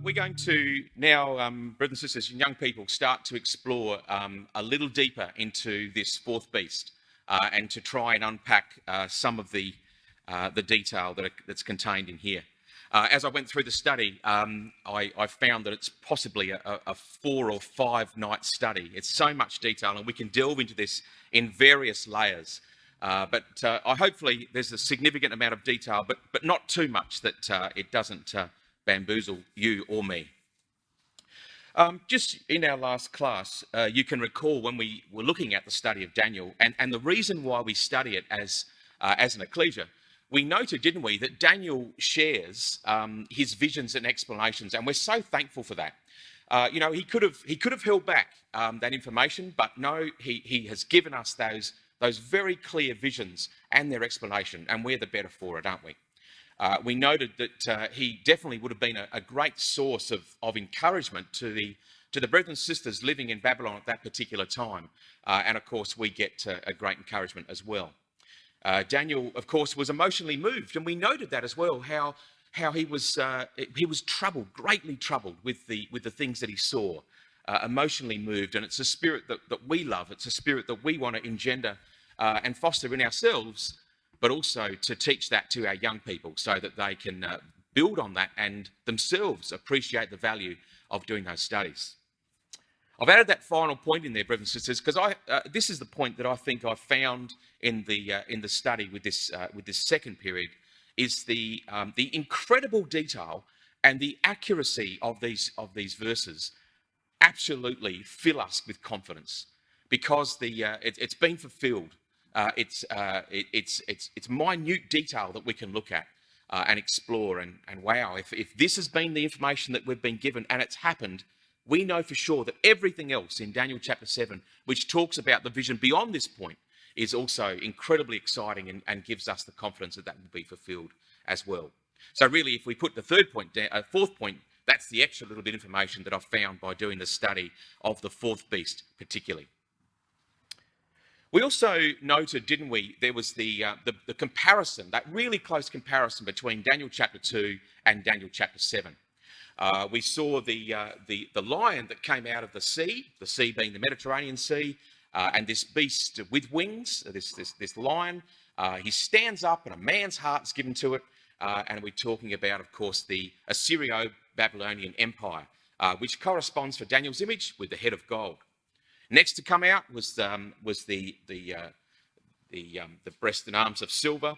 We're going to now, brothers and sisters and young people, start to explore a little deeper into this fourth beast and to try and unpack some of the detail that's contained in here. As I went through the study, I found that it's possibly a 4 or 5 night study. It's so much detail, and we can delve into this in various layers. But hopefully there's a significant amount of detail, but not too much that it doesn't bamboozle you or me. Just in our last class, you can recall when we were looking at the study of Daniel, and the reason why we study it as an ecclesia, we noted, didn't we, that Daniel shares his visions and explanations, and we're so thankful for that. You know, he could have held back that information, but no, he has given us those very clear visions and their explanation, and we're the better for it, aren't we? We noted that he definitely would have been a great source of encouragement to the brothers and sisters living in Babylon at that particular time. And of course, we get a great encouragement as well. Daniel, of course, was emotionally moved, and we noted that as well, how he was troubled, greatly troubled with the things that he saw, emotionally moved. And it's a spirit that we love. It's a spirit that we want to engender and foster in ourselves, but also to teach that to our young people so that they can build on that and themselves appreciate the value of doing those studies. I've added that final point in there, brothers and sisters, because this is the point that I think I found in the study with this second period, is the incredible detail and the accuracy of these verses absolutely fill us with confidence, because it's been fulfilled. It's minute detail that we can look at and explore, and wow, if this has been the information that we've been given and it's happened, we know for sure that everything else in Daniel chapter 7, which talks about the vision beyond this point, is also incredibly exciting and gives us the confidence that will be fulfilled as well. So really, if we put the fourth point, that's the extra little bit of information that I've found by doing the study of the fourth beast particularly. We also noted, didn't we, there was the comparison, that really close comparison between Daniel chapter 2 and Daniel chapter 7. We saw the lion that came out of the sea being the Mediterranean Sea, and this beast with wings, this lion, he stands up and a man's heart is given to it, and we're talking about, of course, the Assyrio-Babylonian Empire, which corresponds for Daniel's image with the head of gold. Next to come out was the breast and arms of silver,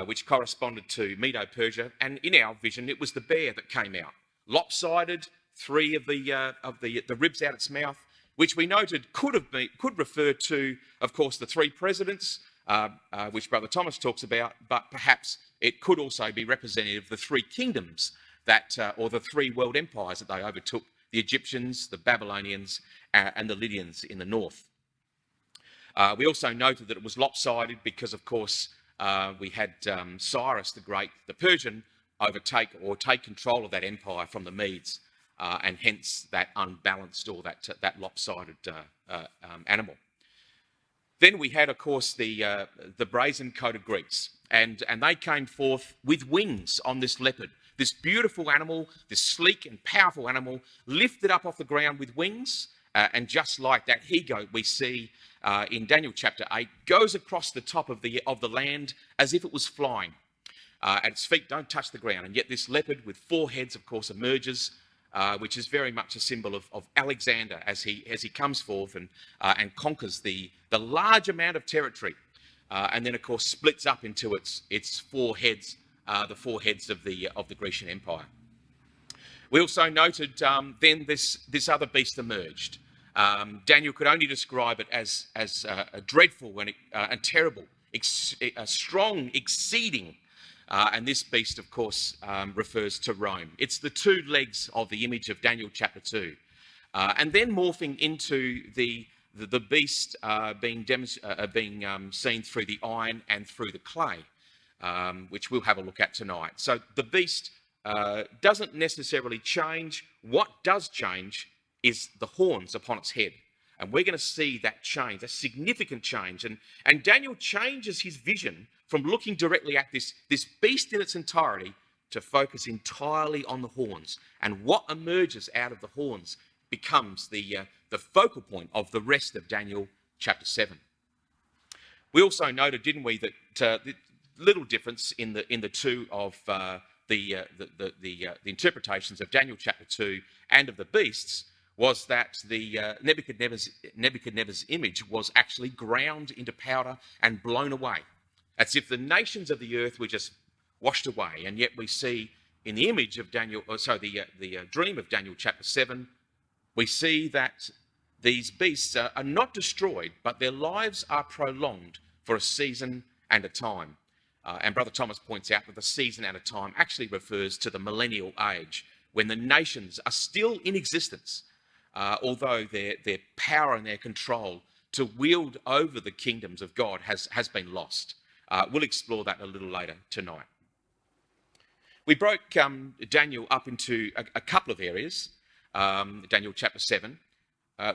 which corresponded to Medo-Persia, and in our vision it was the bear that came out, lopsided, 3 of the ribs out its mouth, which we noted could refer to, of course, the 3 presidents, which Brother Thomas talks about, but perhaps it could also be representative of the 3 kingdoms or the 3 world empires that they overtook: the Egyptians, the Babylonians, and the Lydians in the north. We also noted that it was lopsided because, of course, we had Cyrus the Great, the Persian, take control of that empire from the Medes, and hence that unbalanced or that lopsided animal. Then we had, of course, the brazen-coated Greeks, and they came forth with wings on this leopard. This beautiful animal, this sleek and powerful animal, lifted up off the ground with wings, and just like that he-goat we see in Daniel chapter 8, goes across the top of the land as if it was flying. And its feet don't touch the ground, and yet this leopard with 4 heads, of course, emerges, which is very much a symbol of Alexander as he comes forth and conquers the large amount of territory, and then, of course, splits up into its 4 heads. The 4 heads of the Grecian Empire. We also noted then this other beast emerged. Daniel could only describe it as a dreadful and terrible, strong, exceeding, and this beast, of course, refers to Rome. It's the 2 legs of the image of Daniel chapter 2, and then morphing into the beast being seen through the iron and through the clay. Which we'll have a look at tonight. So the beast doesn't necessarily change. What does change is the horns upon its head. And we're going to see that change, a significant change. And Daniel changes his vision from looking directly at this beast in its entirety to focus entirely on the horns, and what emerges out of the horns becomes the focal point of the rest of Daniel chapter 7. We also noted, didn't we, that the little difference in the two of the interpretations of Daniel chapter 2 and of the beasts was that the Nebuchadnezzar's image was actually ground into powder and blown away, as if the nations of the earth were just washed away. And yet we see in the image of Daniel, the dream of Daniel chapter 7, we see that these beasts are not destroyed, but their lives are prolonged for a season and a time. And Brother Thomas points out that the season and a time actually refers to the millennial age, when the nations are still in existence, although their power and their control to wield over the kingdoms of God has been lost. We'll explore that a little later tonight. We broke Daniel up into a couple of areas, Daniel chapter 7.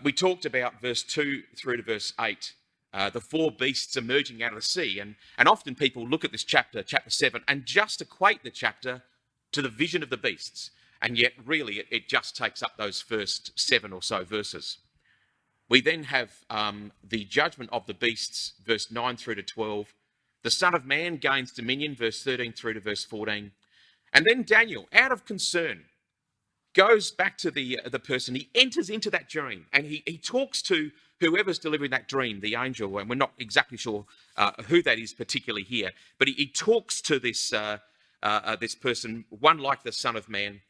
We talked about verse 2 through to verse 8, the four beasts emerging out of the sea. And often people look at this chapter 7, and just equate the chapter to the vision of the beasts. And yet, really, it just takes up those first 7 or so verses. We then have the judgment of the beasts, verse 9 through to 12. The Son of Man gains dominion, verse 13 through to verse 14. And then Daniel, out of concern, goes back to the person. He enters into that dream, and he talks to whoever's delivering that dream, the angel, and we're not exactly sure who that is particularly here, but he talks to this person, one like the Son of Man,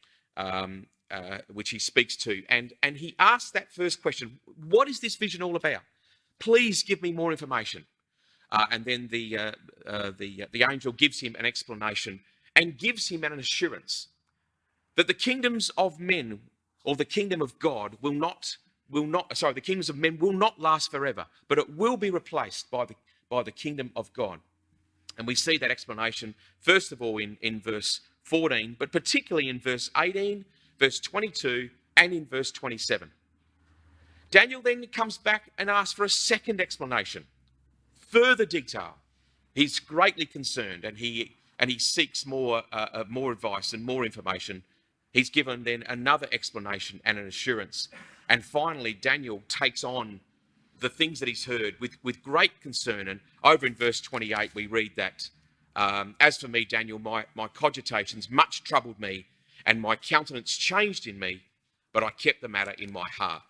which he speaks to, and he asks that first question: what is this vision all about? Please give me more information. And then the angel gives him an explanation and gives him an assurance that the kingdoms of men, or the kingdom of God, the kingdoms of men will not last forever, but it will be replaced by the kingdom of God. And we see that explanation, first of all, in verse 14, but particularly in verse 18, verse 22, and in verse 27. Daniel then comes back and asks for a second explanation, further detail. He's greatly concerned, and he seeks more advice and more information. He's given then another explanation and an assurance. And finally, Daniel takes on the things that he's heard with great concern. And over in verse 28, we read that, as for me, Daniel, my cogitations much troubled me, and my countenance changed in me, but I kept the matter in my heart.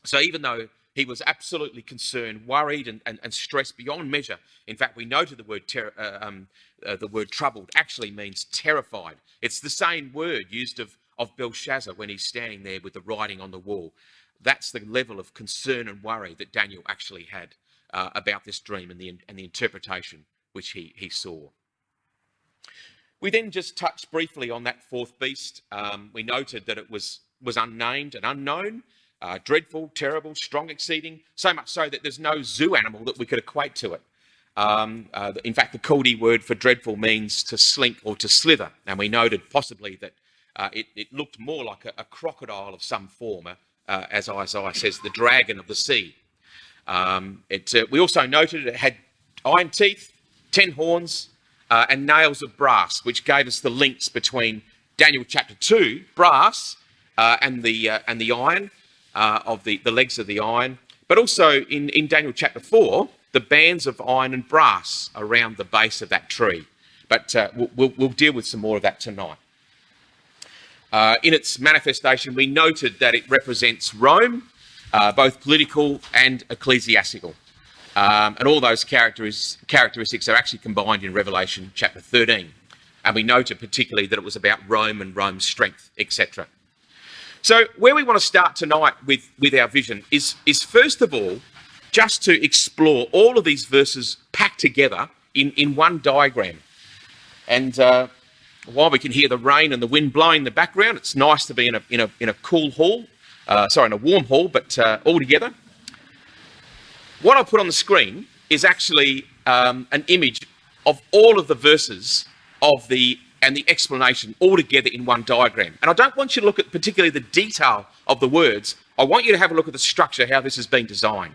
So even though he was absolutely concerned, worried, and stressed beyond measure. In fact, we noted the word troubled actually means terrified. It's the same word used of Belshazzar when he's standing there with the writing on the wall. That's the level of concern and worry that Daniel actually had about this dream and the interpretation which he saw. We then just touched briefly on that fourth beast. We noted that it was unnamed and unknown. Dreadful, terrible, strong exceeding, so much so that there's no zoo animal that we could equate to it. In fact, the Chaldee word for dreadful means to slink or to slither, and we noted possibly that it looked more like a crocodile of some form, as Isaiah says, the dragon of the sea. We also noted it had iron teeth, 10 horns, and nails of brass, which gave us the links between Daniel chapter 2, brass, and the iron, of the legs of the iron, but also in Daniel chapter 4, the bands of iron and brass around the base of that tree. But we'll deal with some more of that tonight. In its manifestation, we noted that it represents Rome, both political and ecclesiastical. And all those characteristics are actually combined in Revelation chapter 13. And we noted particularly that it was about Rome and Rome's strength, etc. So where we want to start tonight with our vision is first of all, just to explore all of these verses packed together in one diagram. And while we can hear the rain and the wind blowing in the background, it's nice to be in a cool hall, in a warm hall, but all together. What I'll put on the screen is actually an image of all of the verses and the explanation all together in one diagram. And I don't want you to look at particularly the detail of the words. I want you to have a look at the structure, how this has been designed.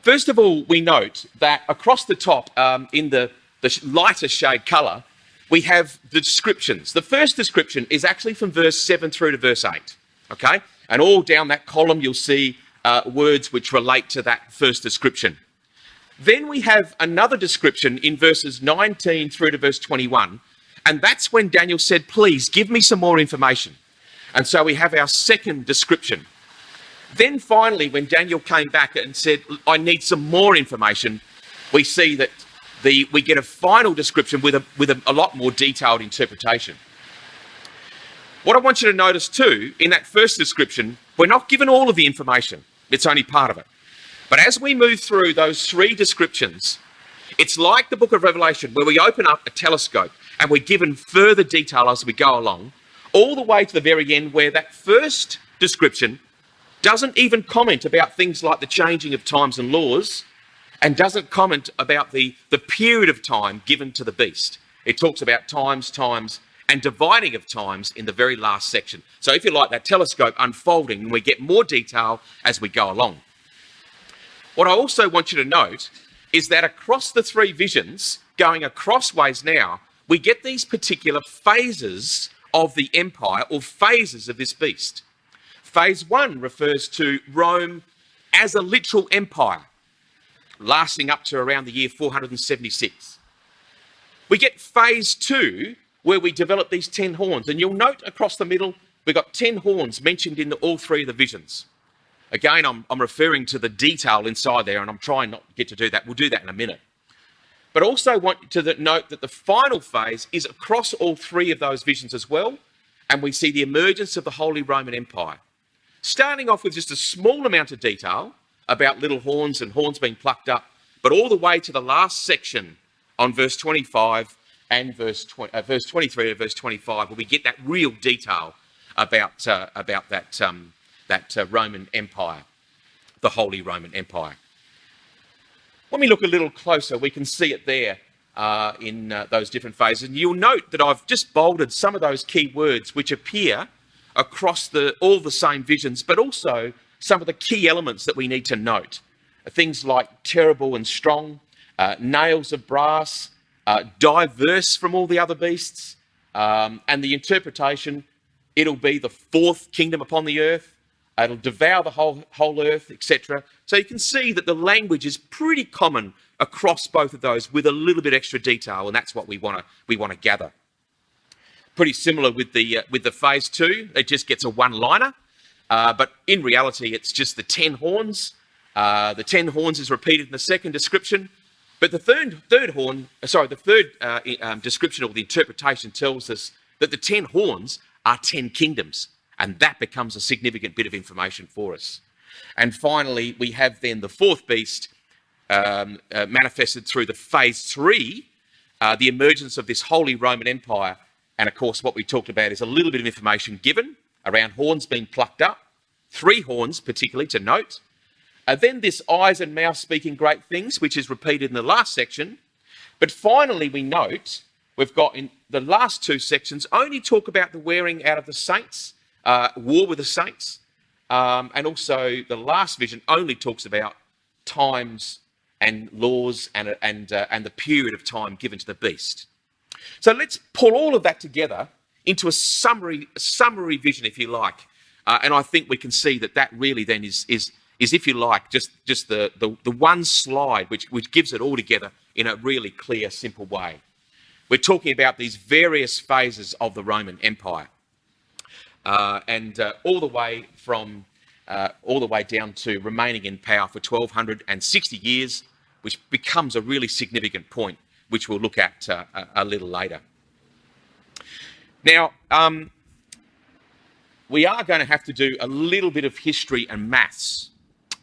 First of all, we note that across the top, in the lighter shade colour, we have the descriptions. The first description is actually from verse 7 through to verse 8, okay? And all down that column, you'll see words which relate to that first description. Then we have another description in verses 19 through to verse 21, and that's when Daniel said, please give me some more information. And so we have our second description. Then finally, when Daniel came back and said, I need some more information, we see that we get a final description with a lot more detailed interpretation. What I want you to notice too, in that first description, we're not given all of the information. It's only part of it. But as we move through those three descriptions, it's like the book of Revelation, where we open up a telescope and we're given further detail as we go along, all the way to the very end, where that first description doesn't even comment about things like the changing of times and laws, and doesn't comment about the period of time given to the beast. It talks about times, and dividing of times in the very last section. So if you like, that telescope unfolding, and we get more detail as we go along. What I also want you to note is that across the three visions, going across ways now, we get these particular phases of the empire, or phases of this beast. Phase 1 refers to Rome as a literal empire, lasting up to around the year 476. We get phase 2, where we develop these 10 horns. And you'll note across the middle, we've got 10 horns mentioned in all three of the visions. Again, I'm referring to the detail inside there, and I'm trying not to get to do that. We'll do that in a minute. But also want to note that the final phase is across all three of those visions as well, and we see the emergence of the Holy Roman Empire. Starting off with just a small amount of detail about little horns and horns being plucked up, but all the way to the last section on verse 25 and verse 23 to verse 25, where we get that real detail about that Roman Empire, the Holy Roman Empire. When we look a little closer, we can see it there in those different phases. And you'll note that I've just bolded some of those key words which appear across all the same visions, but also some of the key elements that we need to note. Things like terrible and strong, nails of brass, diverse from all the other beasts, and the interpretation, it'll be the fourth kingdom upon the earth, it'll devour the whole earth, etc. So you can see that the language is pretty common across both of those, with a little bit extra detail, and that's what we want to gather. Pretty similar with the phase 2. It just gets a one-liner, but in reality, it's just the 10 horns. The 10 horns is repeated in the second description, but the third description, or the interpretation, tells us that the 10 horns are 10 kingdoms, and that becomes a significant bit of information for us. And finally, we have then the fourth beast manifested through the phase 3, the emergence of this Holy Roman Empire. And of course, what we talked about is a little bit of information given around horns being plucked up, 3 horns particularly to note. Then this eyes and mouth speaking great things, which is repeated in the last section. But finally, we note we've got in the last 2 sections only talk about the wearing out of the saints, war with the saints. And also the last vision only talks about times and laws and the period of time given to the beast. So let's pull all of that together into a summary vision, if you like. And I think we can see that really then is if you like, just the one slide which gives it all together in a really clear, simple way. We're talking about these various phases of the Roman Empire, and all the way down to remaining in power for 1260 years, which becomes a really significant point, which we'll look at a little later. Now, we are going to have to do a little bit of history and maths.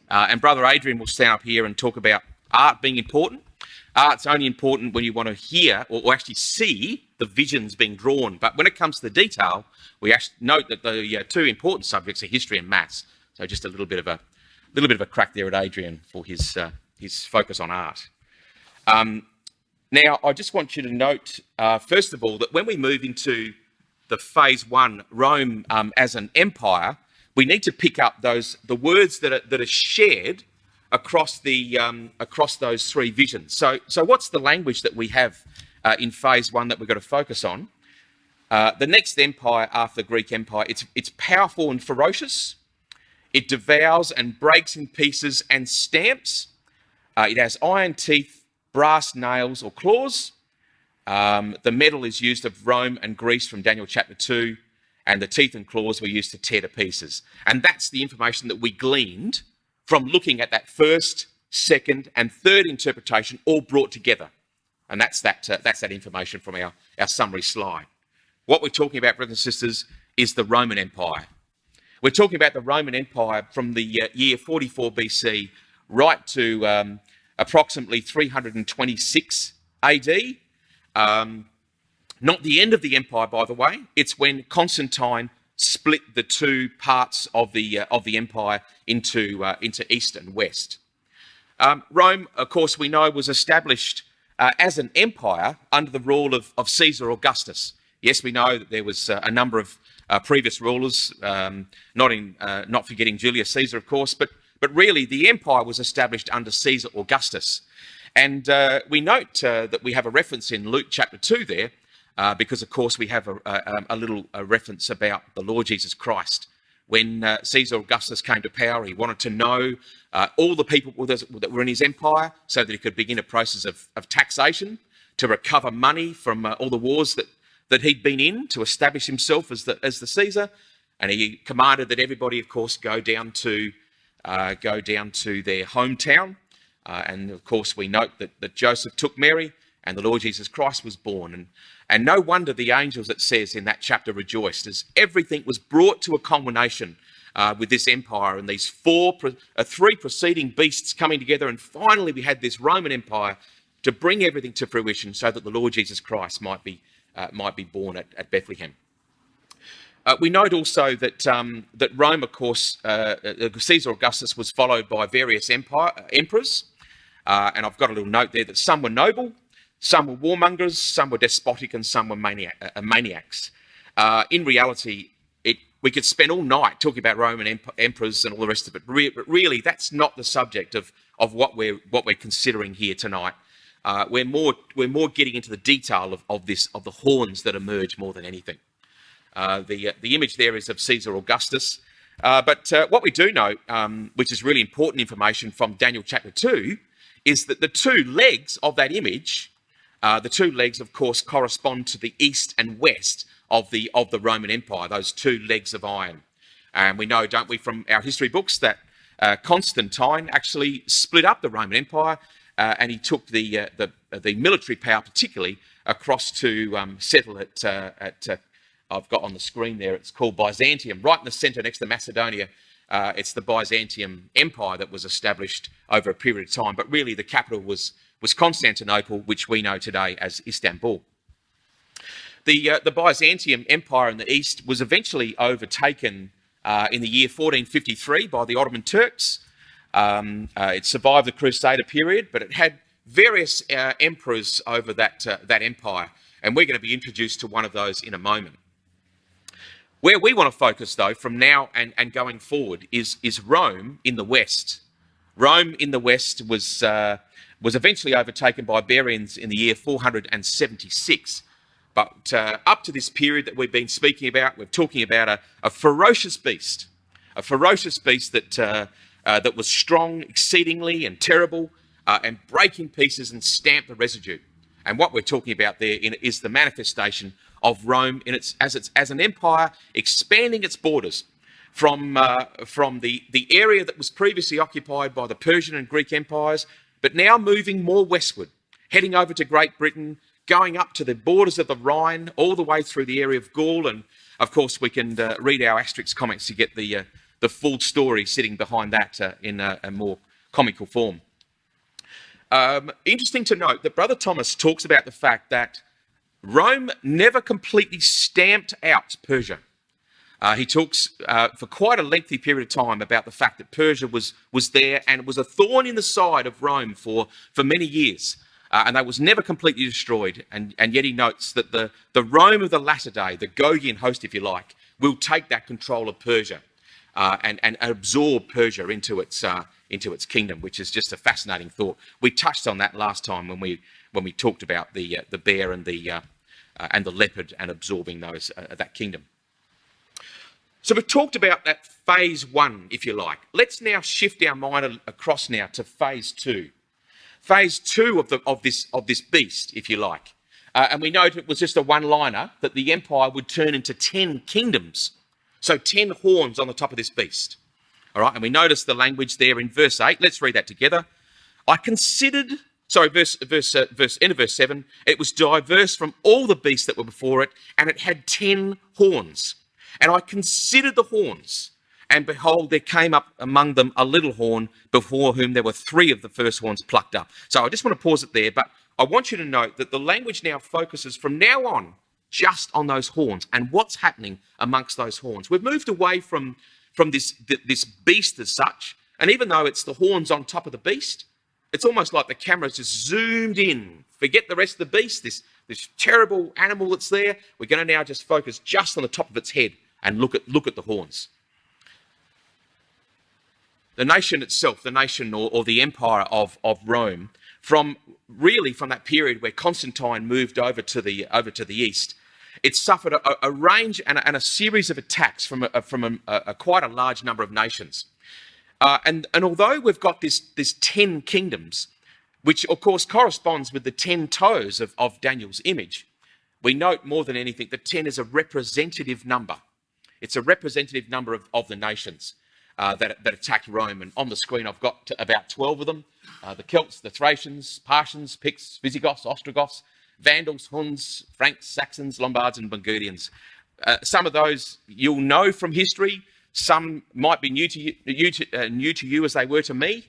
And Brother Adrian will stand up here and talk about art being important. Art's only important when you want to hear or actually see the visions being drawn. But when it comes to the detail, we actually note that the 2 important subjects are history and maths. So just a little bit of a crack there at Adrian for his focus on art. Now, I just want you to note, first of all, that when we move into the phase 1, Rome as an empire, we need to pick up the words that are shared across those 3 visions. So what's the language that we have in phase one that we've got to focus on. The next empire after the Greek Empire, it's powerful and ferocious. It devours and breaks in pieces and stamps. It has iron teeth, brass nails or claws. The metal is used of Rome and Greece from Daniel chapter 2, and the teeth and claws were used to tear to pieces. And that's the information that we gleaned from looking at that first, second, and third interpretation all brought together. And that's that information from our summary slide. What we're talking about, brothers and sisters, is the Roman Empire. We're talking about the Roman Empire from the year 44 BC right to approximately 326 AD. Not the end of the empire, by the way. It's when Constantine split the two parts of the empire into east and west. Rome, of course, we know was established as an empire under the rule of Caesar Augustus. Yes, we know that there was a number of previous rulers, not forgetting Julius Caesar, of course, but really the empire was established under Caesar Augustus. And we note that we have a reference in Luke chapter 2 there, because, of course, we have a little reference about the Lord Jesus Christ. When Caesar Augustus came to power, he wanted to know all the people that were in his empire so that he could begin a process of taxation to recover money from all the wars that he'd been in to establish himself as the Caesar. And he commanded that everybody, of course, go down to their hometown. And, of course, we note that Joseph took Mary and the Lord Jesus Christ was born. And no wonder the angels, it says in that chapter, rejoiced as everything was brought to a culmination with this empire and these three preceding beasts coming together. And finally, we had this Roman Empire to bring everything to fruition so that the Lord Jesus Christ might be born at Bethlehem. We note also that Rome, of course, Caesar Augustus was followed by various emperors. And I've got a little note there that some were noble, some were warmongers, some were despotic, and some were maniacs. In reality, we could spend all night talking about Roman emperors and all the rest of it. But really, that's not the subject of what we're considering here tonight. We're more getting into the detail of the horns that emerge more than anything. The image there is of Caesar Augustus. But what we do know, which is really important information from Daniel chapter 2, is that the two legs of that image, of course, correspond to the east and west of the Roman Empire, those two legs of iron. And we know, don't we, from our history books that Constantine actually split up the Roman Empire and he took the military power particularly across to settle at I've got on the screen there, it's called Byzantium, right in the centre next to Macedonia. It's the Byzantium Empire that was established over a period of time, but really the capital was Constantinople, which we know today as Istanbul. The Byzantium Empire in the east was eventually overtaken in the year 1453 by the Ottoman Turks. It survived the Crusader period, but it had various emperors over that empire, and we're going to be introduced to one of those in a moment. Where we want to focus, though, from now and going forward is Rome in the west. Rome in the west was eventually overtaken by barbarians in the year 476. But up to this period that we've been speaking about, we're talking about a ferocious beast that was strong exceeding and terrible and break in pieces and stamp the residue. And what we're talking about there is the manifestation of Rome as an empire expanding its borders from the area that was previously occupied by the Persian and Greek empires, but now moving more westward, heading over to Great Britain, going up to the borders of the Rhine, all the way through the area of Gaul. And of course, we can read our asterisk comments to get the full story sitting behind that in a more comical form. Interesting to note that Brother Thomas talks about the fact that Rome never completely stamped out Persia. He talks for quite a lengthy period of time about the fact that Persia was there and was a thorn in the side of Rome for many years. And that was never completely destroyed. And yet he notes that the Rome of the latter day, the Gogian host, if you like, will take that control of Persia and absorb Persia into its kingdom, which is just a fascinating thought. We touched on that last time when when we talked about the bear and the leopard and absorbing those that kingdom. So we've talked about that phase 1, if you like. Let's now shift our mind across now to phase 2. Phase 2 of this beast, if you like. And we note it was just a one-liner that the empire would turn into 10 kingdoms. So 10 horns on the top of this beast. All right, and we notice the language there in verse 8. Let's read that together. End of verse 7. It was diverse from all the beasts that were before it, and it had 10 horns. And I considered the horns, and behold, there came up among them a little horn, before whom there were 3 of the first horns plucked up. So I just want to pause it there, but I want you to note that the language now focuses from now on just on those horns and what's happening amongst those horns. We've moved away from this beast as such, and even though it's the horns on top of the beast, it's almost like the camera's just zoomed in. Forget the rest of the beast, this terrible animal that's there. We're going to now just focus just on the top of its head and look at the horns. The nation itself, the nation or the empire of Rome, from that period where Constantine moved over to the east, it suffered a range and a series of attacks from quite a large number of nations. And although we've got this 10 kingdoms, which of course corresponds with the 10 toes of Daniel's image, we note more than anything that 10 is a representative number. It's a representative number of the nations that attacked Rome. And on the screen, I've got about 12 of them. The Celts, the Thracians, Parthians, Picts, Visigoths, Ostrogoths, Vandals, Huns, Franks, Saxons, Lombards, and Burgundians. Some of those you'll know from history. Some might be new to you as they were to me.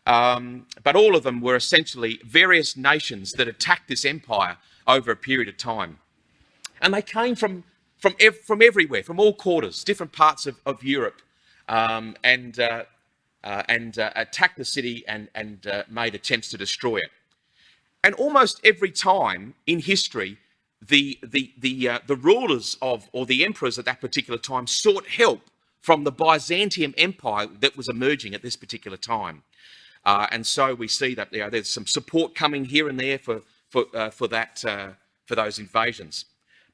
But all of them were essentially various nations that attacked this empire over a period of time. And they came from everywhere, from all quarters, different parts of Europe, and attacked the city and made attempts to destroy it. And almost every time in history, the rulers or the emperors at that particular time sought help from the Byzantium Empire that was emerging at this particular time. And so we see that there's some support coming here and there for those invasions.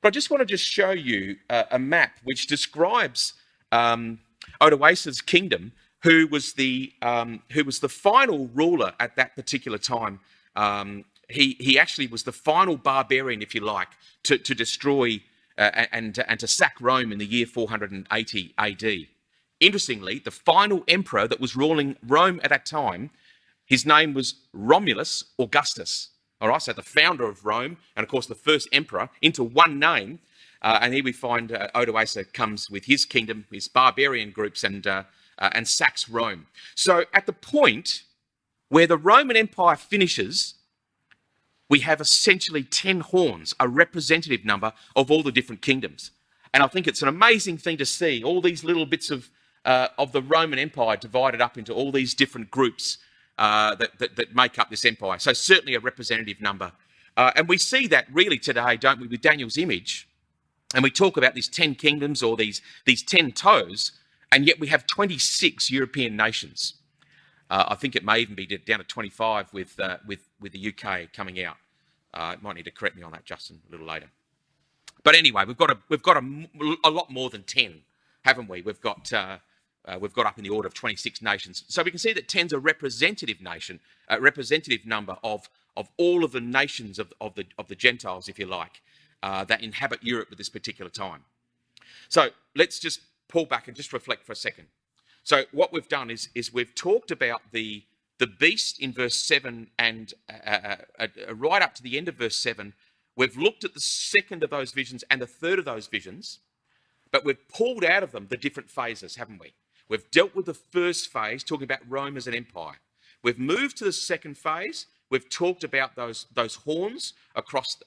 But I just want to show you a map which describes Odoacer's kingdom, who was the final ruler at that particular time. He actually was the final barbarian, if you like, to destroy and to sack Rome in the year 480 AD. Interestingly, the final emperor that was ruling Rome at that time, his name was Romulus Augustus. All right, so the founder of Rome, and of course the first emperor, into one name. And here we find Odoacer comes with his kingdom, his barbarian groups, and sacks Rome. So at the point where the Roman Empire finishes, we have essentially 10 horns, a representative number of all the different kingdoms. And I think it's an amazing thing to see all these little bits of the Roman Empire divided up into all these different groups that make up this empire. So certainly a representative number. And we see that really today, don't we, with Daniel's image. And we talk about these 10 kingdoms or these 10 toes, and yet we have 26 European nations. I think it may even be down to 25 with the UK coming out. Might need to correct me on that, Justin, a little later. But anyway, we've got a lot more than 10, haven't we? We've got up in the order of 26 nations. So we can see that 10's a representative nation, a representative number of all of the nations of the Gentiles, if you like, that inhabit Europe at this particular time. So let's just pull back and just reflect for a second. So what we've done is we've talked about the beast in verse 7 and right up to the end of verse 7. We've looked at the second of those visions and the third of those visions, but we've pulled out of them the different phases, haven't we? We've dealt with the first phase, talking about Rome as an empire. We've moved to the second phase. We've talked about those horns across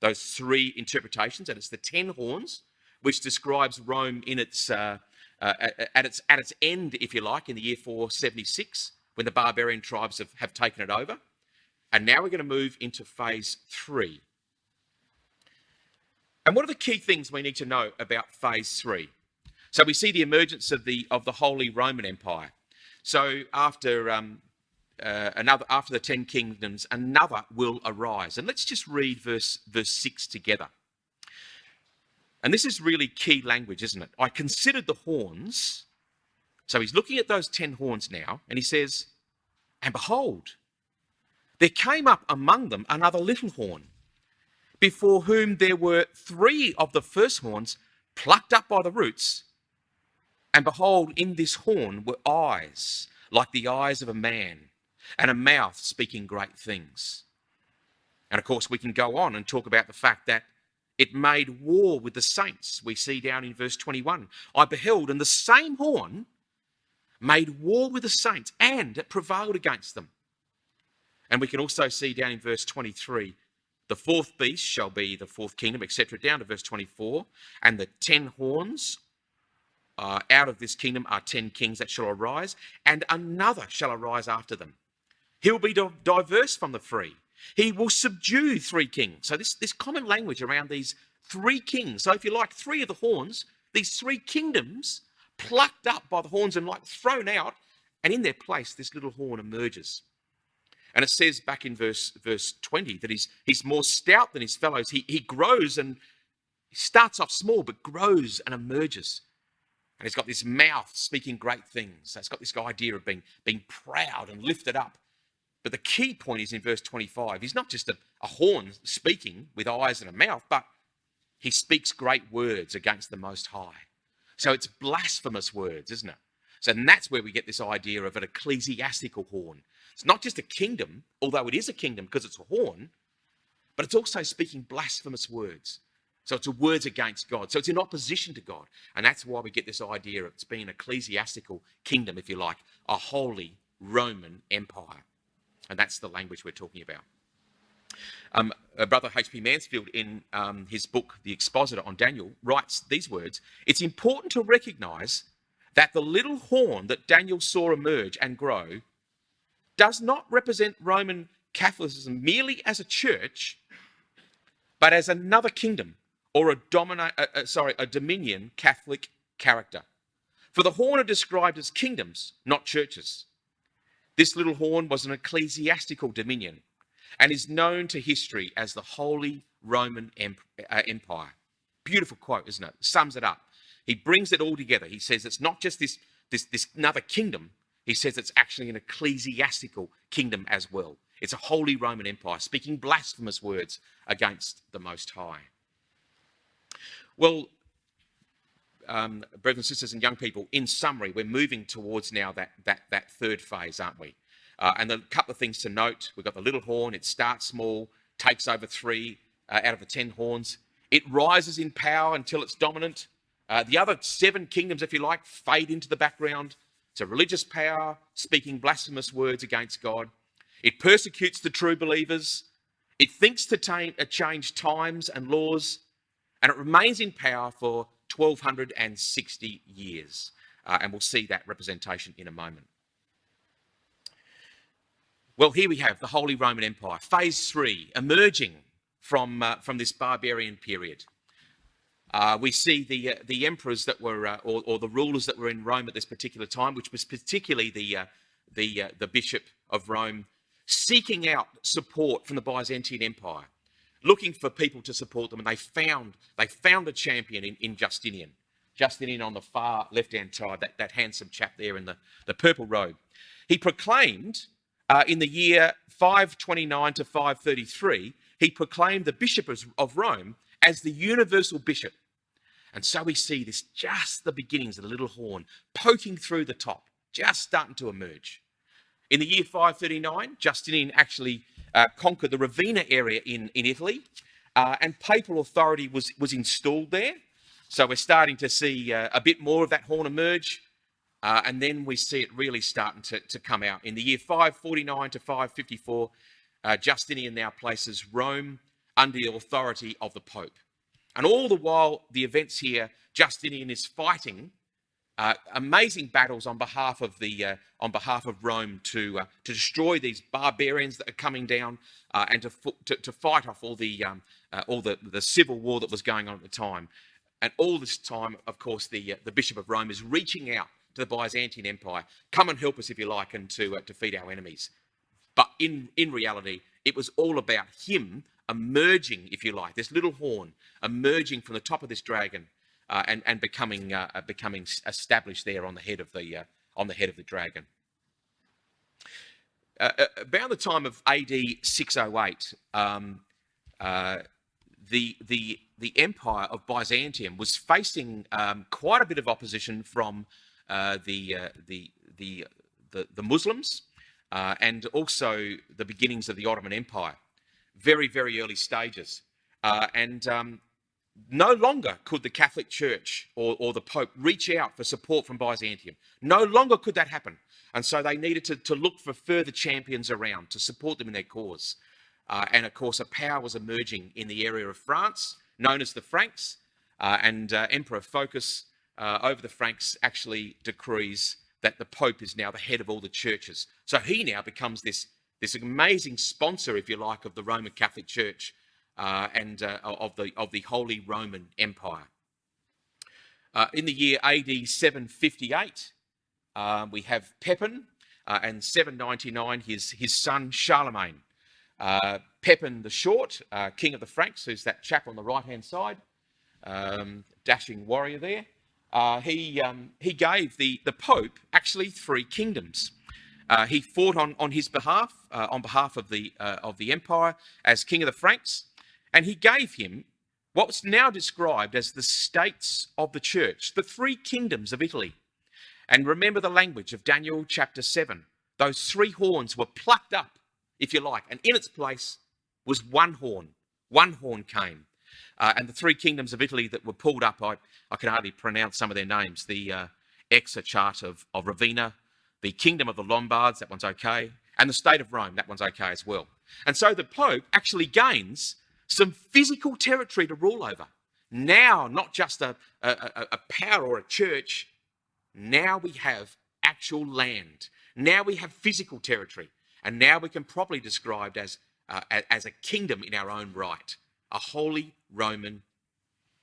those 3 interpretations, and it's the 10 horns, which describes Rome in its at its end, if you like, in the year 476, when the barbarian tribes have taken it over. And now we're going to move into phase 3. And what are the key things we need to know about phase 3? So we see the emergence of the Holy Roman Empire. So after after the 10 kingdoms, another will arise. And let's just read verse 6 together. And this is really key language, isn't it? I considered the horns. So he's looking at those 10 horns now, and he says, and behold, there came up among them another little horn, before whom there were 3 of the first horns plucked up by the roots. And behold, in this horn were eyes, like the eyes of a man, and a mouth speaking great things. And of course, we can go on and talk about the fact that it made war with the saints. We see down in verse 21, I beheld, and the same horn made war with the saints, and it prevailed against them. And we can also see down in verse 23, the 4th beast shall be the 4th kingdom, etc., down to verse 24, and the 10 horns out of this kingdom are 10 kings that shall arise, and another shall arise after them. He will be diverse from the 3. He will subdue 3 kings. So this common language around these 3 kings. So if you like, 3 of the horns, these 3 kingdoms plucked up by the horns and like thrown out, and in their place this little horn emerges. And it says back in verse 20 that he's more stout than his fellows. He grows, and he starts off small but grows and emerges. And he's got this mouth speaking great things. So it's got this idea of being proud and lifted up. But the key point is in verse 25. He's not just a horn speaking with eyes and a mouth, but he speaks great words against the Most High. So it's blasphemous words, isn't it? So that's where we get this idea of an ecclesiastical horn. It's not just a kingdom, although it is a kingdom because it's a horn, but it's also speaking blasphemous words. So it's words against God. So it's in opposition to God. And that's why we get this idea of it's being an ecclesiastical kingdom, if you like, a holy Roman Empire. And that's the language we're talking about. Brother H.P. Mansfield, in his book, The Expositor on Daniel, writes these words, it's important to recognize that the little horn that Daniel saw emerge and grow does not represent Roman Catholicism merely as a church, but as another kingdom or a dominion Catholic character. For the horn are described as kingdoms, not churches. This little horn was an ecclesiastical dominion and is known to history as the Holy Roman Empire. Beautiful quote, isn't it? Sums it up. He brings it all together. He says it's not just this another kingdom. He says it's actually an ecclesiastical kingdom as well. It's a Holy Roman Empire speaking blasphemous words against the Most High. Well, brothers and sisters and young people, in summary, we're moving towards now that 3rd phase, aren't we? And a couple of things to note. We've got the little horn. It starts small, takes over 3 out of the 10 horns. It rises in power until it's dominant. The other 7 kingdoms, if you like, fade into the background. It's a religious power speaking blasphemous words against God. It persecutes the true believers. It thinks to change times and laws. And it remains in power for 1,260 years. And we'll see that representation in a moment. Well, here we have the Holy Roman Empire, phase 3, emerging from this barbarian period. We see the emperors that were, or the rulers that were in Rome at this particular time, which was particularly the Bishop of Rome, seeking out support from the Byzantine Empire, looking for people to support them, and they found a champion in Justinian. Justinian on the far left-hand side, that handsome chap there in the purple robe. He proclaimed in the year 529 to 533, he proclaimed the Bishop of Rome as the universal bishop. And so we see this, just the beginnings of the little horn poking through the top, just starting to emerge. In the year 539, Justinian actually conquered the Ravenna area in Italy, and papal authority was installed there. So we're starting to see a bit more of that horn emerge, and then we see it really starting to come out. In the year 549 to 554, Justinian now places Rome under the authority of the Pope. And all the while, the events here, Justinian is fighting amazing battles on behalf of Rome to destroy these barbarians that are coming down, and to fight off all the civil war that was going on at the time. And all this time, of course, the Bishop of Rome is reaching out to the Byzantine Empire. Come and help us if you like, and to defeat our enemies. But in reality, it was all about him emerging, if you like, this little horn emerging from the top of this dragon and becoming established there on the head of the dragon. About the time of AD 608, the empire of Byzantium was facing quite a bit of opposition from the Muslims and also the beginnings of the Ottoman Empire. Very, very early stages. No longer could the Catholic Church or the Pope reach out for support from Byzantium. No longer could that happen. And so they needed to look for further champions around to support them in their cause. And of course, a power was emerging in the area of France, known as the Franks, and Emperor Phocas over the Franks actually decrees that the Pope is now the head of all the churches. So he now becomes this amazing sponsor, if you like, of the Roman Catholic Church and of the Holy Roman Empire. In the year AD 758, we have Pepin, and 799, his son Charlemagne. Pepin the Short, king of the Franks, who's that chap on the right-hand side, dashing warrior there. He gave the Pope actually 3 kingdoms. He fought on his behalf, on behalf of the empire as king of the Franks, and he gave him what's now described as the states of the church, the 3 kingdoms of Italy. And remember the language of Daniel chapter 7. Those 3 horns were plucked up, if you like, and in its place was one horn. One horn came. And the 3 kingdoms of Italy that were pulled up, I can hardly pronounce some of their names. The Exarchate of Ravenna, the kingdom of the Lombards, that one's okay, and the state of Rome, that one's okay as well. And so the Pope actually gains some physical territory to rule over. Now, not just a power or a church, now we have actual land. Now we have physical territory. And now we can properly describe as a kingdom in our own right, a Holy Roman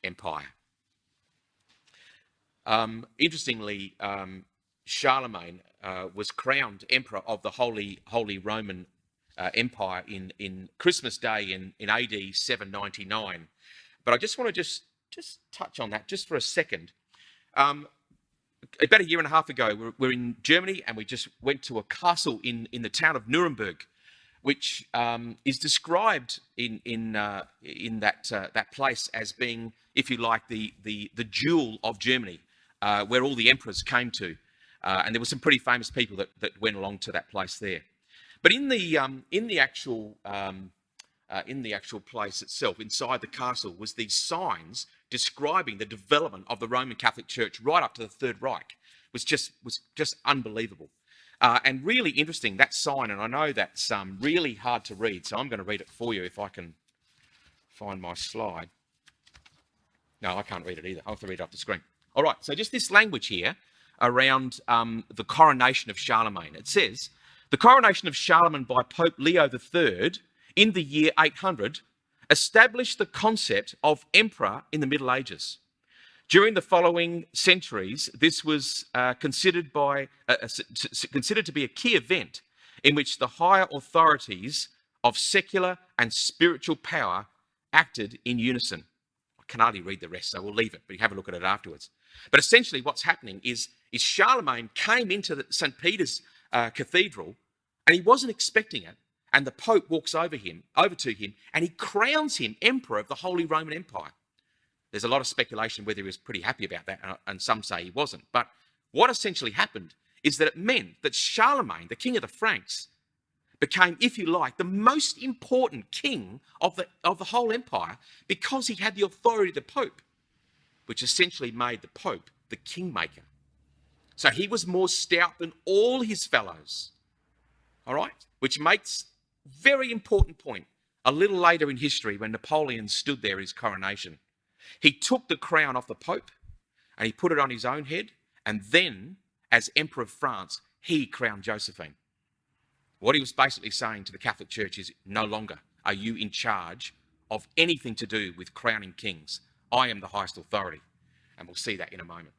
Empire. Interestingly, Charlemagne was crowned emperor of the Holy Roman Empire in Christmas Day in AD 799. But I just want to just touch on that just for a second. About a year and a half ago, we're in Germany, and we just went to a castle in the town of Nuremberg, which is described in that place as being, if you like, the jewel of Germany, where all the emperors came to, and there were some pretty famous people that went along to that place there. But in the actual place itself, inside the castle, was these signs describing the development of the Roman Catholic Church right up to the Third Reich. Was just unbelievable. And really interesting, that sign, and I know that's really hard to read, so I'm going to read it for you if I can find my slide. No, I can't read it either. I'll have to read it off the screen. All right, so just this language here around the coronation of Charlemagne. It says, the coronation of Charlemagne by Pope Leo III in the year 800 established the concept of emperor in the Middle Ages. During the following centuries, this was considered to be a key event in which the higher authorities of secular and spiritual power acted in unison. I can hardly read the rest, so we'll leave it, but you have a look at it afterwards. But essentially what's happening is Charlemagne came into the St. Peter's Cathedral, and he wasn't expecting it, and the Pope walks over to him, and he crowns him emperor of the Holy Roman Empire. There's a lot of speculation whether he was pretty happy about that, and some say he wasn't. But what essentially happened is that it meant that Charlemagne, the king of the Franks, became, if you like, the most important king of the whole empire because he had the authority of the Pope, which essentially made the Pope the kingmaker. So he was more stout than all his fellows, all right? Which makes very important point a little later in history when Napoleon stood there at his coronation. He took the crown off the Pope and he put it on his own head, and then, as Emperor of France, he crowned Josephine. What he was basically saying to the Catholic Church is, no longer are you in charge of anything to do with crowning kings. I am the highest authority. And we'll see that in a moment.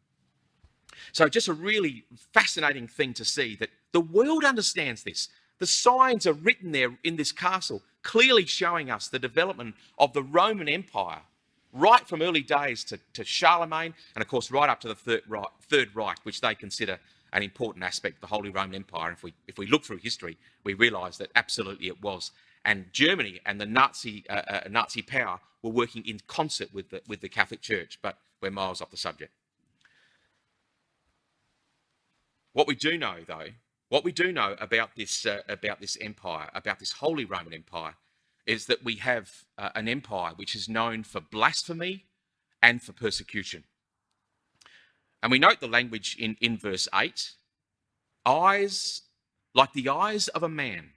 So just a really fascinating thing to see that the world understands this. The signs are written there in this castle, clearly showing us the development of the Roman Empire, right from early days to Charlemagne, and of course right up to the Third Reich, which they consider an important aspect of the Holy Roman Empire. And if we look through history, we realise that absolutely it was. And Germany and the Nazi power were working in concert with the Catholic Church, but we're miles off the subject. What we do know, though, about this empire, about this Holy Roman Empire, is that we have an empire which is known for blasphemy and for persecution. And we note the language in verse 8, eyes like the eyes of a man,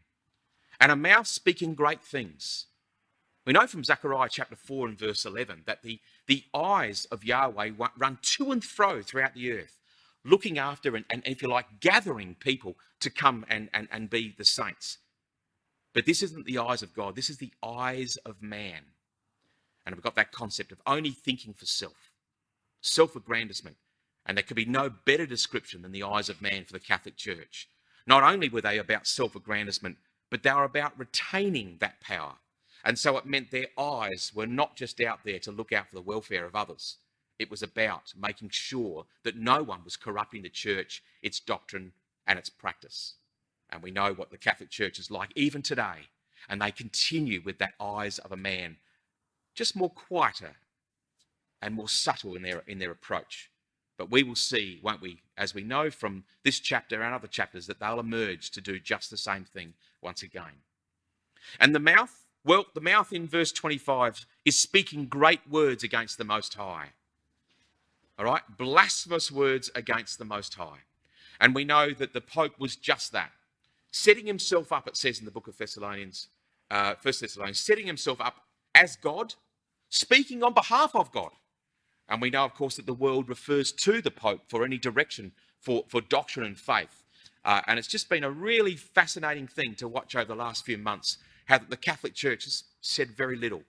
and a mouth speaking great things. We know from Zechariah chapter 4 and verse 11 that the eyes of Yahweh run to and fro throughout the earth, looking after and if you like, gathering people to come and be the saints. But this isn't the eyes of God. This is the eyes of man. And we've got that concept of only thinking for self, self-aggrandizement. And there could be no better description than the eyes of man for the Catholic Church. Not only were they about self-aggrandizement, but they were about retaining that power. And so it meant their eyes were not just out there to look out for the welfare of others. It was about making sure that no one was corrupting the church, its doctrine and its practice. And we know what the Catholic Church is like even today. And they continue with that eyes of a man, just more quieter and more subtle in their approach. But we will see, won't we, as we know from this chapter and other chapters, that they'll emerge to do just the same thing once again. And the mouth, well, the mouth in verse 25 is speaking great words against the Most High. All right, blasphemous words against the Most High. And we know that the Pope was just that. Setting himself up, it says in the book of Thessalonians, 1 Thessalonians, setting himself up as God, speaking on behalf of God. And we know, of course, that the world refers to the Pope for any direction for doctrine and faith. And it's just been a really fascinating thing to watch over the last few months, how the Catholic Church has said very little.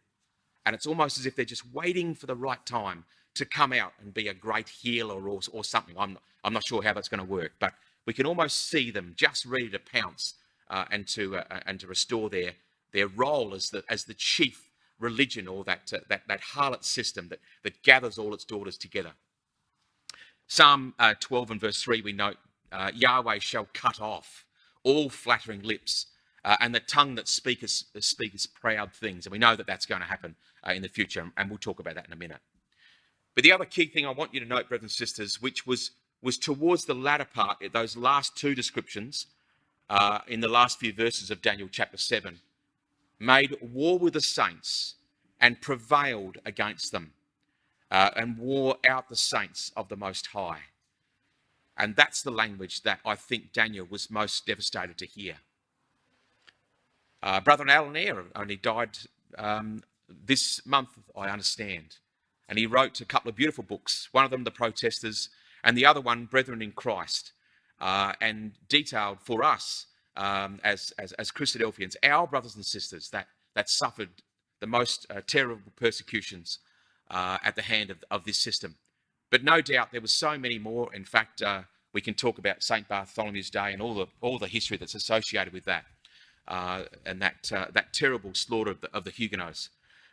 And it's almost as if they're just waiting for the right time to come out and be a great healer or something. I'm not sure how that's going to work, but we can almost see them just ready to pounce and to restore their role as the chief religion, or that harlot system that gathers all its daughters together. Psalm 12 and verse 3, we note, Yahweh shall cut off all flattering lips and the tongue that speaketh proud things. And we know that that's going to happen in the future, and we'll talk about that in a minute. But the other key thing I want you to note, brothers and sisters, which was towards the latter part, those last two descriptions in the last few verses of Daniel chapter 7, made war with the saints and prevailed against them and wore out the saints of the Most High. And that's the language that I think Daniel was most devastated to hear. Brother Alan Eyre only died this month, I understand. And he wrote a couple of beautiful books, one of them, The Protesters, and the other one, Brethren in Christ, and detailed for us as Christadelphians, our brothers and sisters that suffered the most terrible persecutions at the hand of this system. But no doubt there was so many more. In fact, we can talk about St. Bartholomew's Day and all the history that's associated with that, and that terrible slaughter of the Huguenots.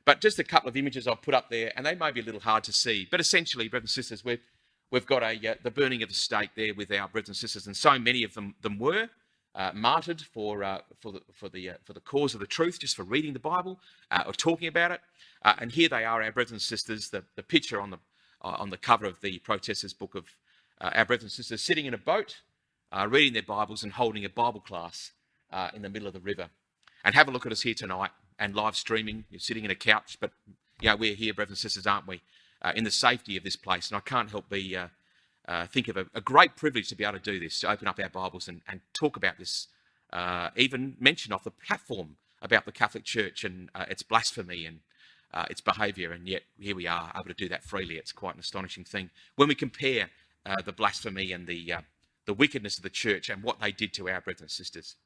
But just a couple of images I've put up there, and they may be a little hard to see. But essentially, brothers and sisters, we've got the burning of the stake there with our brothers and sisters, and so many of them were martyred for the cause of the truth, just for reading the Bible or talking about it. And here they are, our brothers and sisters. The picture on the cover of the Protesters book of our brothers and sisters sitting in a boat, reading their Bibles and holding a Bible class in the middle of the river. And have a look at us here tonight and live streaming. You're sitting in a couch, but we're here, brothers and sisters, aren't we? In the safety of this place. And I can't help think of a great privilege to be able to do this, to open up our Bibles and talk about this, even mention off the platform about the Catholic Church and its blasphemy and its behaviour, and yet here we are able to do that freely. It's quite an astonishing thing when we compare the blasphemy and the wickedness of the church and what they did to our brothers and sisters.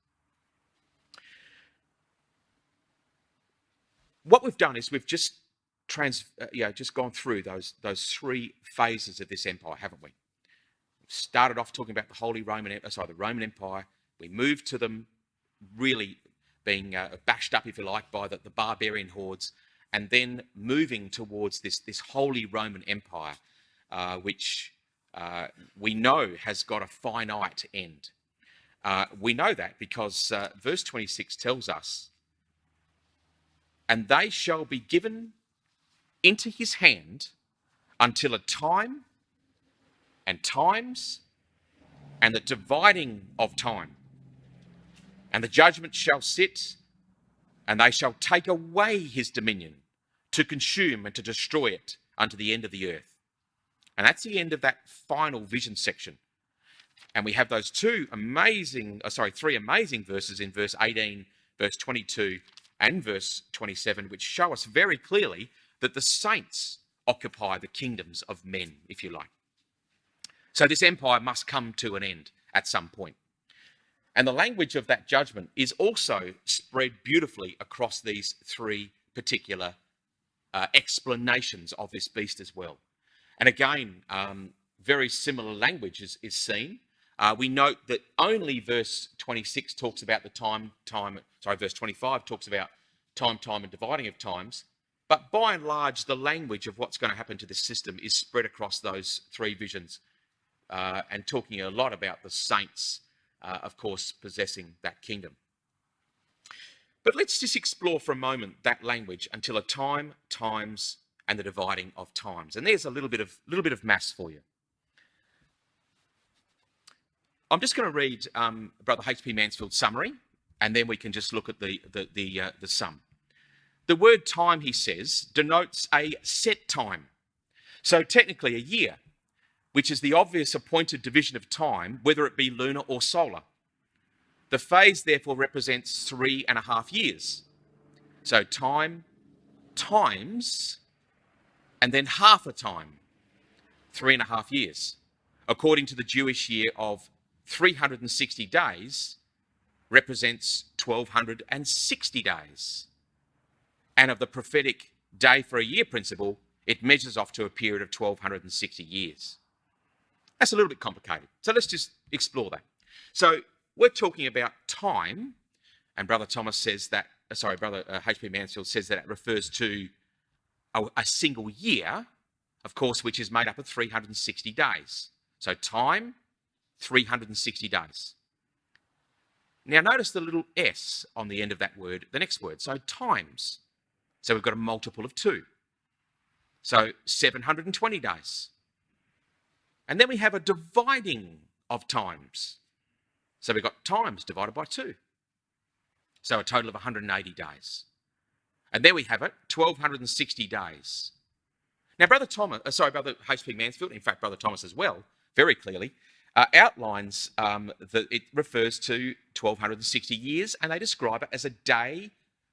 What we've done is we've just gone through those three phases of this empire, haven't we? Started off talking about the Roman Empire. We moved to them really being bashed up, if you like, by the barbarian hordes, and then moving towards this Holy Roman Empire, which we know has got a finite end. We know that because verse 26 tells us, and they shall be given into his hand until a time and times and the dividing of time. And the judgment shall sit, and they shall take away his dominion to consume and to destroy it unto the end of the earth. And that's the end of that final vision section. And we have those three amazing verses in verse 18, verse 22, and verse 27, which show us very clearly that the saints occupy the kingdoms of men, if you like. So this empire must come to an end at some point. And the language of that judgment is also spread beautifully across these three particular explanations of this beast as well. And again, very similar language is seen. We note that only verse 26 talks about verse 25 talks about time, and dividing of times. But by and large, the language of what's going to happen to this system is spread across those three visions, and talking a lot about the saints, of course, possessing that kingdom. But let's just explore for a moment that language until a time, times, and the dividing of times. And there's a little bit of maths for you. I'm just going to read Brother H.P. Mansfield's summary, and then we can just look at the sum. The word time, he says, denotes a set time. So technically a year, which is the obvious appointed division of time, whether it be lunar or solar. The phase, therefore, represents 3.5 years. So time, times, and then half a time, 3.5 years. According to the Jewish year of 360 days, represents 1,260 days. And of the prophetic day for a year principle, it measures off to a period of 1,260 years. That's a little bit complicated. So let's just explore that. So we're talking about time, and Brother H.P. Mansfield says that it refers to a single year, of course, which is made up of 360 days. So time, 360 days. Now notice the little s on the end of that word, the next word. So times. So we've got a multiple of 2. So 720 days. And then we have a dividing of times. So we've got times divided by 2. So a total of 180 days. And there we have it, 1,260 days. Now, Brother H.P. Mansfield, in fact, Brother Thomas as well, very clearly, outlines that it refers to 1,260 years, and they describe it as a day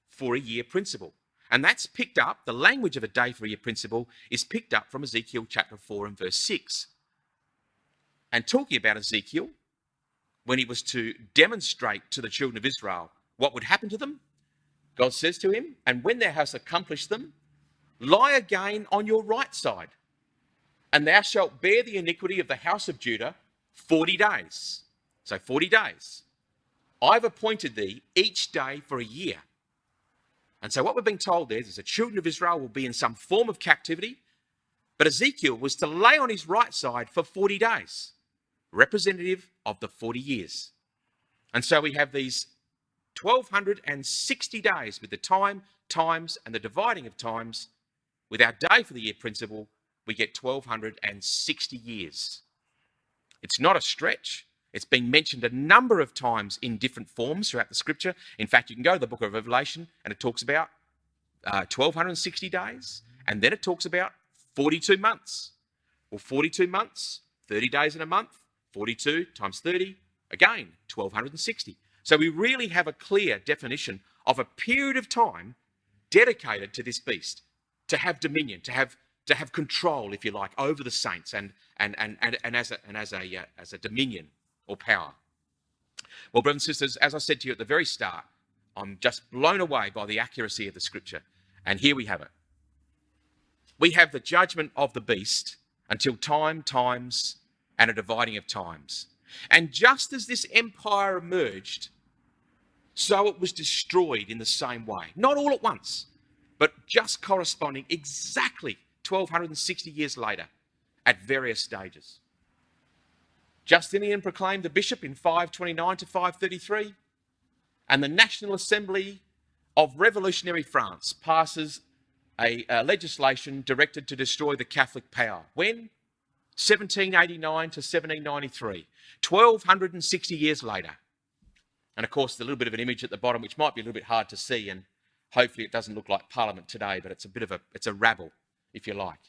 for a year principle. And that's picked up, the language of a day for a year principle is picked up from Ezekiel chapter 4 and verse 6. And talking about Ezekiel, when he was to demonstrate to the children of Israel what would happen to them, God says to him, and when thou hast accomplished them, lie again on your right side, and thou shalt bear the iniquity of the house of Judah 40 days. So 40 days. I've appointed thee each day for a year. And so what we're being told there is the children of Israel will be in some form of captivity, but Ezekiel was to lay on his right side for 40 days, representative of the 40 years. And so we have these 1,260 days with the time, times, and the dividing of times. With our day for the year principle, we get 1,260 years. It's not a stretch. It's been mentioned a number of times in different forms throughout the scripture. In fact, you can go to the book of Revelation and it talks about 1,260 days, and then it talks about 42 months. Well, 42 months, 30 days in a month, 42 times 30, again, 1,260. So we really have a clear definition of a period of time dedicated to this beast, to have dominion, to have control, if you like, over the saints and as a dominion or power. Well, brothers and sisters, as I said to you at the very start, I'm just blown away by the accuracy of the scripture. And here we have it. We have the judgment of the beast until time, times, and a dividing of times. And just as this empire emerged, So it was destroyed in the same way. Not all at once, but just corresponding exactly 1260 years later at various stages. Justinian proclaimed a bishop in 529 to 533, and the National Assembly of Revolutionary France passes a legislation directed to destroy the Catholic power. When? 1789 to 1793, 1260 years later. And of course, the little bit of an image at the bottom, which might be a little bit hard to see, and hopefully it doesn't look like Parliament today, but it's a rabble, if you like.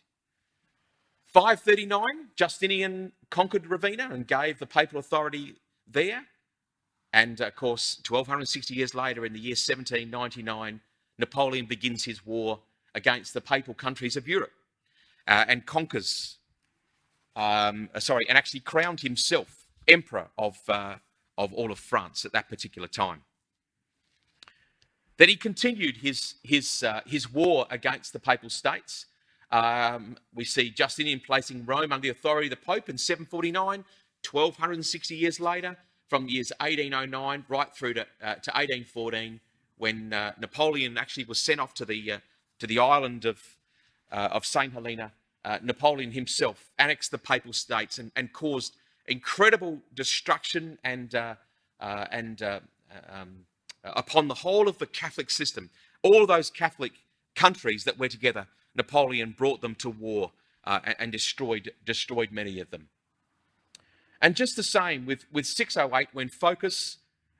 539, Justinian conquered Ravenna and gave the papal authority there. And of course, 1260 years later, in the year 1799, Napoleon begins his war against the papal countries of Europe and conquers, and actually crowned himself emperor of all of France at that particular time. Then he continued his war against the papal states. We see Justinian placing Rome under the authority of the Pope in 749, 1260 years later, from years 1809 right through to 1814, when Napoleon actually was sent off to the island of St. Helena. Napoleon himself annexed the papal states and caused incredible destruction and upon the whole of the Catholic system. All of those Catholic countries that were together, Napoleon brought them to war and destroyed many of them. And just the same with 608, when Focus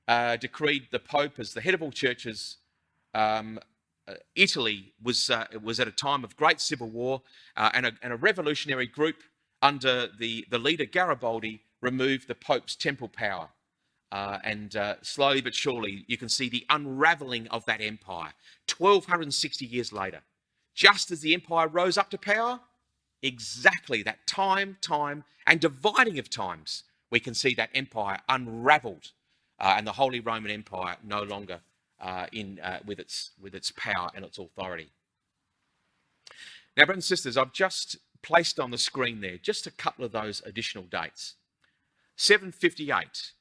decreed the Pope as the head of all churches, Italy was at a time of great civil war, and a revolutionary group under the leader Garibaldi removed the Pope's temporal power. And slowly but surely, you can see the unraveling of that empire. 1260 years later, just as the empire rose up to power, exactly that time, and dividing of times, we can see that empire unraveled, and the Holy Roman Empire no longer with its power and its authority. Now, brothers and sisters, I've just placed on the screen there just a couple of those additional dates. 758.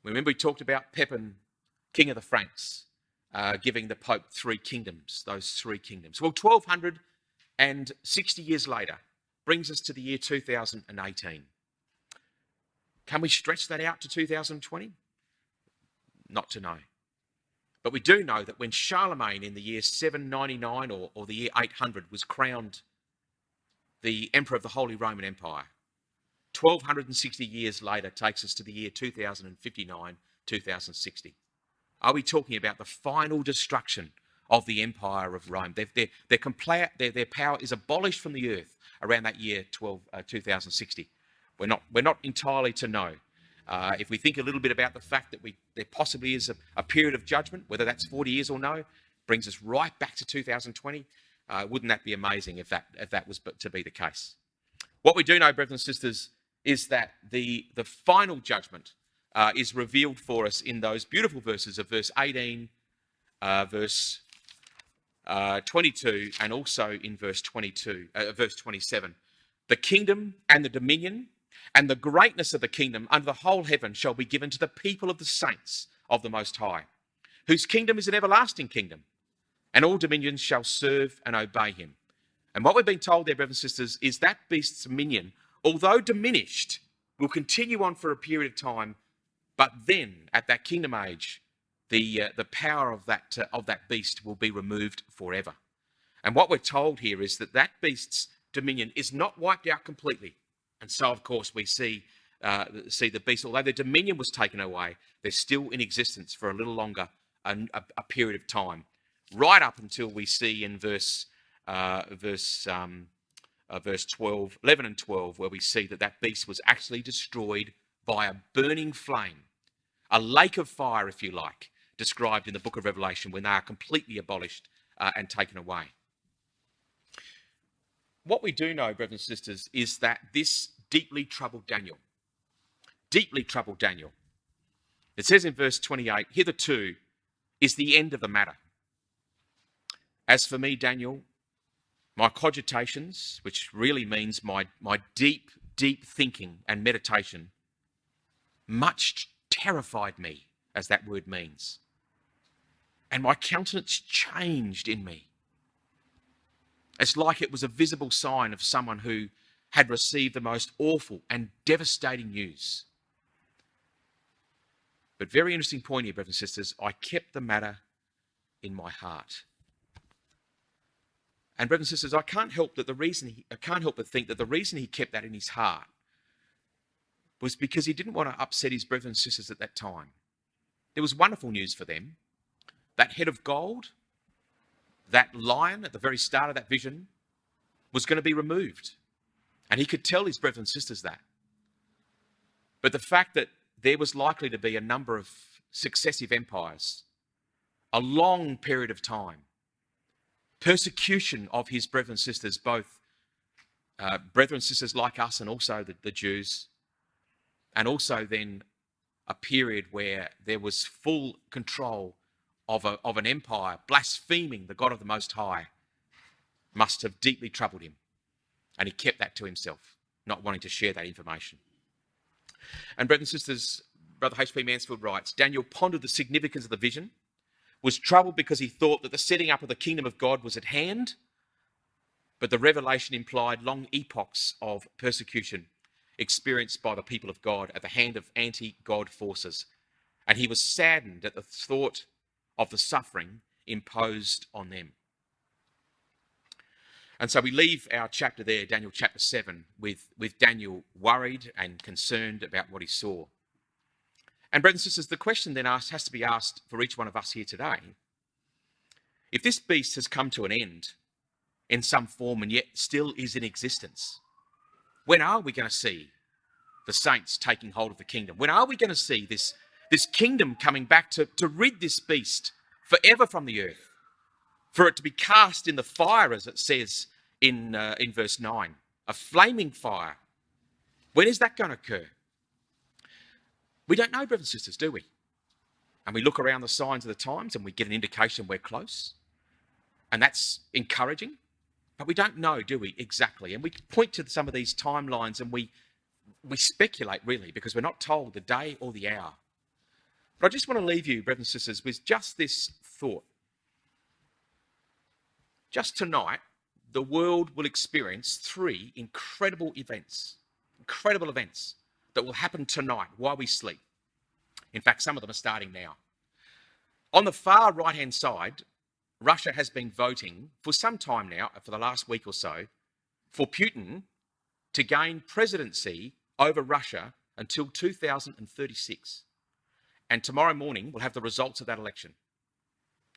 Remember we talked about Pepin, king of the Franks, giving the Pope three kingdoms, those three kingdoms. Well, 1260 years later brings us to the year 2018. Can we stretch that out to 2020? Not to know. But we do know that when Charlemagne in the year 799 or the year 800 was crowned the Emperor of the Holy Roman Empire, 1260 years later takes us to the year 2059, 2060. Are we talking about the final destruction of the Empire of Rome? Their power is abolished from the earth around that year 2060. We're not entirely to know. If we think a little bit about the fact that there possibly is a period of judgment, whether that's 40 years or no, brings us right back to 2020. Wouldn't that be amazing if that was to be the case? What we do know, brothers and sisters, is that the final judgment is revealed for us in those beautiful verses of verse 18, verse 22, and also in verse 27. The kingdom and the dominion and the greatness of the kingdom under the whole heaven shall be given to the people of the saints of the Most High, whose kingdom is an everlasting kingdom, and all dominions shall serve and obey him. And what we've been told there, brothers and sisters, is that beast's dominion, although diminished, will continue on for a period of time, but then at that kingdom age, the power of that beast will be removed forever. And what we're told here is that beast's dominion is not wiped out completely. And so, of course, we see the beast, although their dominion was taken away, they're still in existence for a little longer, a period of time, right up until we see in verse 11 and 12, where we see that beast was actually destroyed by a burning flame, a lake of fire, if you like, described in the book of Revelation, when they are completely abolished and taken away. What we do know, brothers and sisters, is that this deeply troubled Daniel. It says in verse 28, hitherto is the end of the matter. As for me, Daniel, my cogitations, which really means my deep thinking and meditation, much terrified me as that word means. And my countenance changed in me. It's like it was a visible sign of someone who had received the most awful and devastating news. But very interesting point here, brothers and sisters, I kept the matter in my heart. And brothers and sisters, I can't help but think that the reason he kept that in his heart was because he didn't want to upset his brothers and sisters at that time. There was wonderful news for them. That head of gold, that lion at the very start of that vision, was going to be removed. And he could tell his brothers and sisters that. But the fact that there was likely to be a number of successive empires, a long period of time, persecution of his brothers and sisters, both brethren and sisters like us and also the Jews, and also then a period where there was full control of an empire blaspheming the God of the Most High, must have deeply troubled him. And he kept that to himself, not wanting to share that information. And brothers and sisters, Brother H.P. Mansfield writes, Daniel pondered the significance of the vision, was troubled because he thought that the setting up of the kingdom of God was at hand, but the revelation implied long epochs of persecution experienced by the people of God at the hand of anti-God forces. And he was saddened at the thought of the suffering imposed on them. And so we leave our chapter there, Daniel chapter 7, with Daniel worried and concerned about what he saw. And brothers and sisters, the question then has to be asked for each one of us here today. If this beast has come to an end in some form and yet still is in existence, when are we going to see the saints taking hold of the kingdom? When are we going to see this kingdom coming back to rid this beast forever from the earth? For it to be cast in the fire, as it says in verse 9, a flaming fire. When is that going to occur? We don't know, brothers and sisters, do we? And we look around the signs of the times and we get an indication we're close. And that's encouraging. But we don't know, do we, exactly? And we point to some of these timelines and we speculate, really, because we're not told the day or the hour. But I just want to leave you, brothers and sisters, with just this thought. Just tonight, the world will experience 3 incredible events that will happen tonight while we sleep. In fact, some of them are starting now. On the far right-hand side, Russia has been voting for some time now, for the last week or so, for Putin to gain presidency over Russia until 2036. And tomorrow morning, we'll have the results of that election.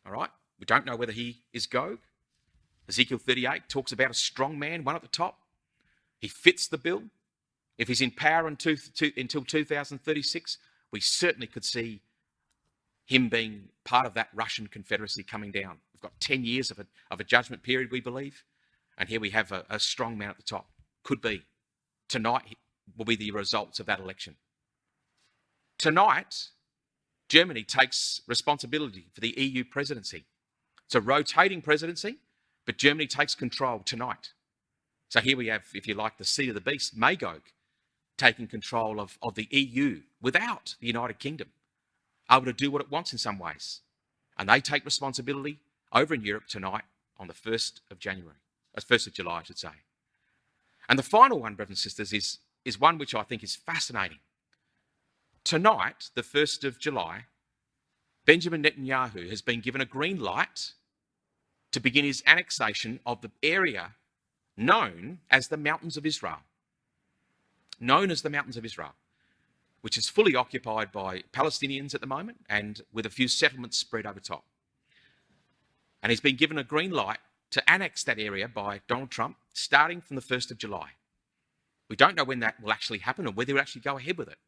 All right? We don't know whether he is Gog. Ezekiel 38 talks about a strong man, one at the top. He fits the bill. If he's in power until 2036, we certainly could see him being part of that Russian confederacy coming down. We've got 10 years of a judgment period, we believe. And here we have a strong man at the top. Could be. Tonight will be the results of that election. Tonight, Germany takes responsibility for the EU presidency. It's a rotating presidency, but Germany takes control tonight. So here we have, if you like, the seed of the beast, Magog, taking control of the EU without the United Kingdom, able to do what it wants in some ways. And they take responsibility over in Europe tonight on the 1st of January, 1st of July, I should say. And the final one, brothers and sisters, is one which I think is fascinating. Tonight, the 1st of July, Benjamin Netanyahu has been given a green light to begin his annexation of the area known as the Mountains of Israel. Known as the Mountains of Israel, which is fully occupied by Palestinians at the moment and with a few settlements spread over top. And he's been given a green light to annex that area by Donald Trump starting from the 1st of July. We don't know when that will actually happen or whether he'll actually go ahead with it.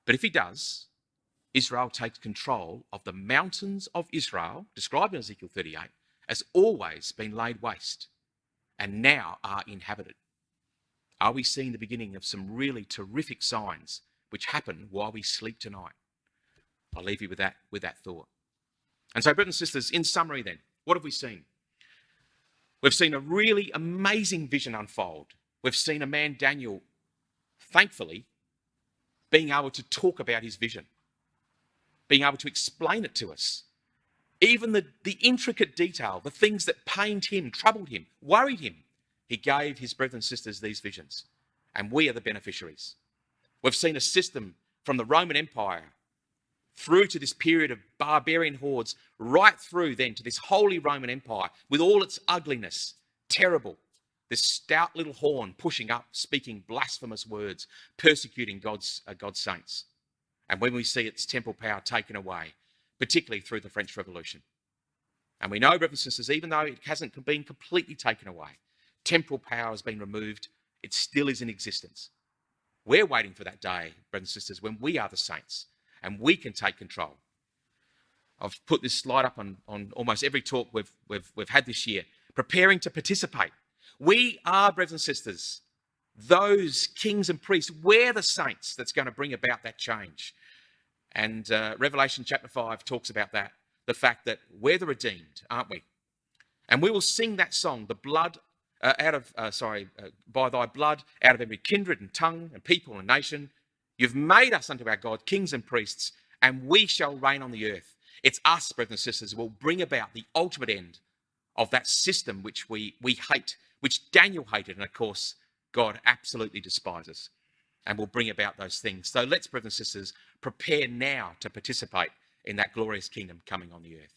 But if he does, Israel takes control of the mountains of Israel, described in Ezekiel 38, as always been laid waste and now are inhabited. Are we seeing the beginning of some really terrific signs which happen while we sleep tonight? I'll leave you with that thought. And so, brothers and sisters, in summary then, what have we seen? We've seen a really amazing vision unfold. We've seen a man, Daniel, thankfully, being able to talk about his vision. being able to explain it to us. Even the intricate detail, the things that pained him, troubled him, worried him, he gave his brothers and sisters these visions. And we are the beneficiaries. We've seen a system from the Roman Empire through to this period of barbarian hordes, right through then to this Holy Roman Empire with all its ugliness, terrible. This stout little horn pushing up, speaking blasphemous words, persecuting God's saints. And when we see its temple power taken away, particularly through the French Revolution. And we know, brothers and sisters, even though it hasn't been completely taken away, temporal power has been removed, it still is in existence. We're waiting for that day, brothers and sisters, when we are the saints and we can take control. I've put this slide up on almost every talk we've had this year, preparing to participate. We are, brothers and sisters, those kings and priests. We're the saints that's going to bring about that change. And Revelation chapter 5 talks about that, the fact that we're the redeemed, aren't we? And we will sing that song, the blood by thy blood, out of every kindred and tongue and people and nation. You've made us unto our God kings and priests, and we shall reign on the earth. It's us, brothers and sisters, who will bring about the ultimate end of that system which we hate, which Daniel hated, and of course, God absolutely despises, and will bring about those things. So let's, brothers and sisters, prepare now to participate in that glorious kingdom coming on the earth.